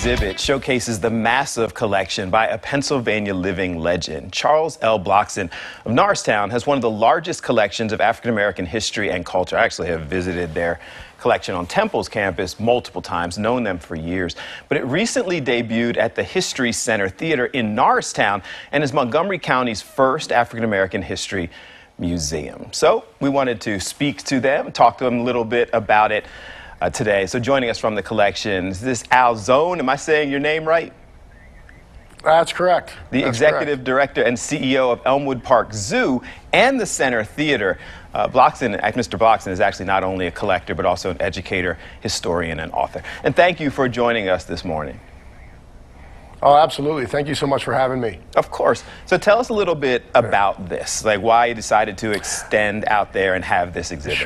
exhibit showcases the massive collection by a Pennsylvania living legend. Charles L. Blockson of Norristown has one of the largest collections of African American history and culture. I actually have visited their collection on Temple's campus multiple times, known them for years. But it recently debuted at the History Center Theater in Norristown and is Montgomery County's first African American history museum. So we wanted to speak to them, talk to them a little bit about it today. So joining us from the collection is this Al Zone. Am I saying your name right? That's correct. The executive director and CEO of Elmwood Park Zoo and the Center Theater. Mr. Blockson is actually not only a collector, but also an educator, historian, and author. And thank you for joining us this morning. Oh, absolutely. Thank you so much for having me. Of course. So tell us a little bit about this, like why you decided to extend out there and have this exhibit.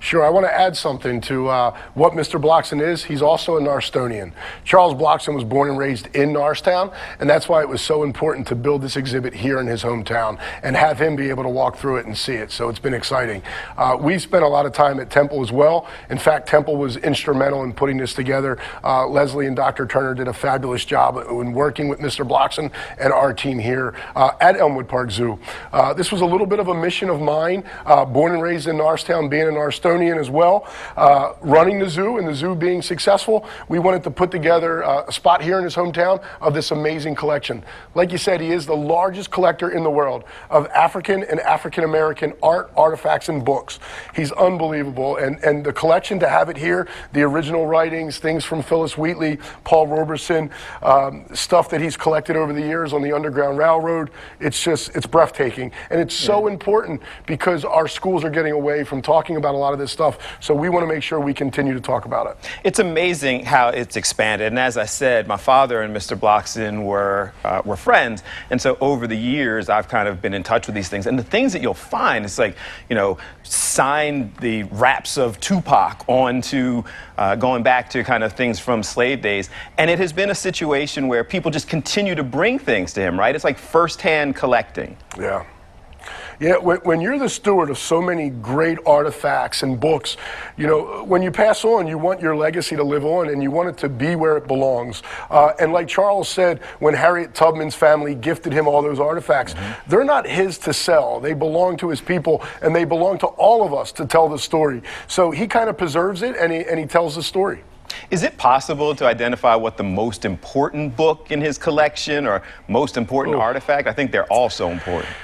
Sure, I want to add something to what Mr. Blockson is. He's also a Norristonian. Charles Blockson was born and raised in Norristown, and that's why it was so important to build this exhibit here in his hometown and have him be able to walk through it and see it. So it's been exciting. We spent a lot of time at Temple as well. In fact, Temple was instrumental in putting this together. Leslie and Dr. Turner did a fabulous job in working with Mr. Blockson and our team here at Elmwood Park Zoo. This was a little bit of a mission of mine, born and raised in Norristown, being a Norristonian as well, running the zoo and the zoo being successful. We wanted to put together a spot here in his hometown of this amazing collection. Like you said, he is the largest collector in the world of African and African American art, artifacts, and books. He's unbelievable, and the collection, to have it here, the original writings, things from Phyllis Wheatley, Paul Robeson, stuff that he's collected over the years on the Underground Railroad, it's breathtaking. And it's so important because our schools are getting away from talking about a lot of this stuff, so we want to make sure we continue to talk about it. It's amazing how it's expanded, and as I said, my father and Mr. Blockson were friends, and so over the years I've kind of been in touch with these things, and the things that you'll find, it's like, you know, signed the raps of Tupac onto going back to kind of things from slave days, and it has been a situation where people just continue to bring things to him, right? It's like first-hand collecting. Yeah, when you're the steward of so many great artifacts and books, you know, when you pass on, you want your legacy to live on and you want it to be where it belongs. And like Charles said, when Harriet Tubman's family gifted him all those artifacts, they're not his to sell. They belong to his people, and they belong to all of us to tell the story. So he kind of preserves it, and he tells the story. Is it possible to identify what the most important book in his collection or most important artifact? I think they're all so important.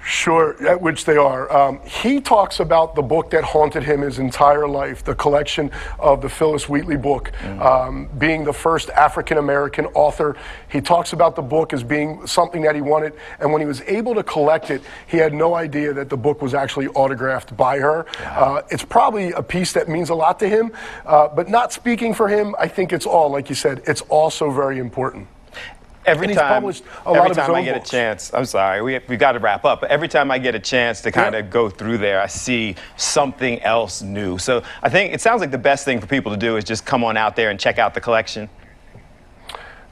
Sure, which they are. He talks about the book that haunted him his entire life, the collection of the Phyllis Wheatley book, being the first African-American author. He talks about the book as being something that he wanted, and when he was able to collect it, he had no idea that the book was actually autographed by her. It's probably a piece that means a lot to him, but not speaking for him, I think it's all, like you said, it's also very important. Every time I get a chance, I'm sorry, we've got to wrap up, but every time I get a chance to kind of go through there, I see something else new. So I think it sounds like the best thing for people to do is just come on out there and check out the collection.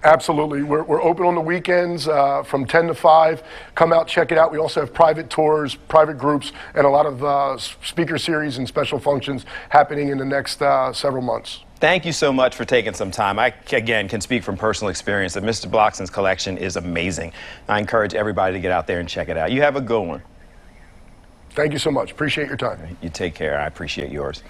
Absolutely. We're open on the weekends from 10 to 5. Come out, check it out. We also have private tours, private groups, and a lot of speaker series and special functions happening in the next several months. Thank you so much for taking some time. I, again, can speak from personal experience that Mr. Blockson's collection is amazing. I encourage everybody to get out there and check it out. You have a good one. Thank you so much. Appreciate your time. You take care. I appreciate yours.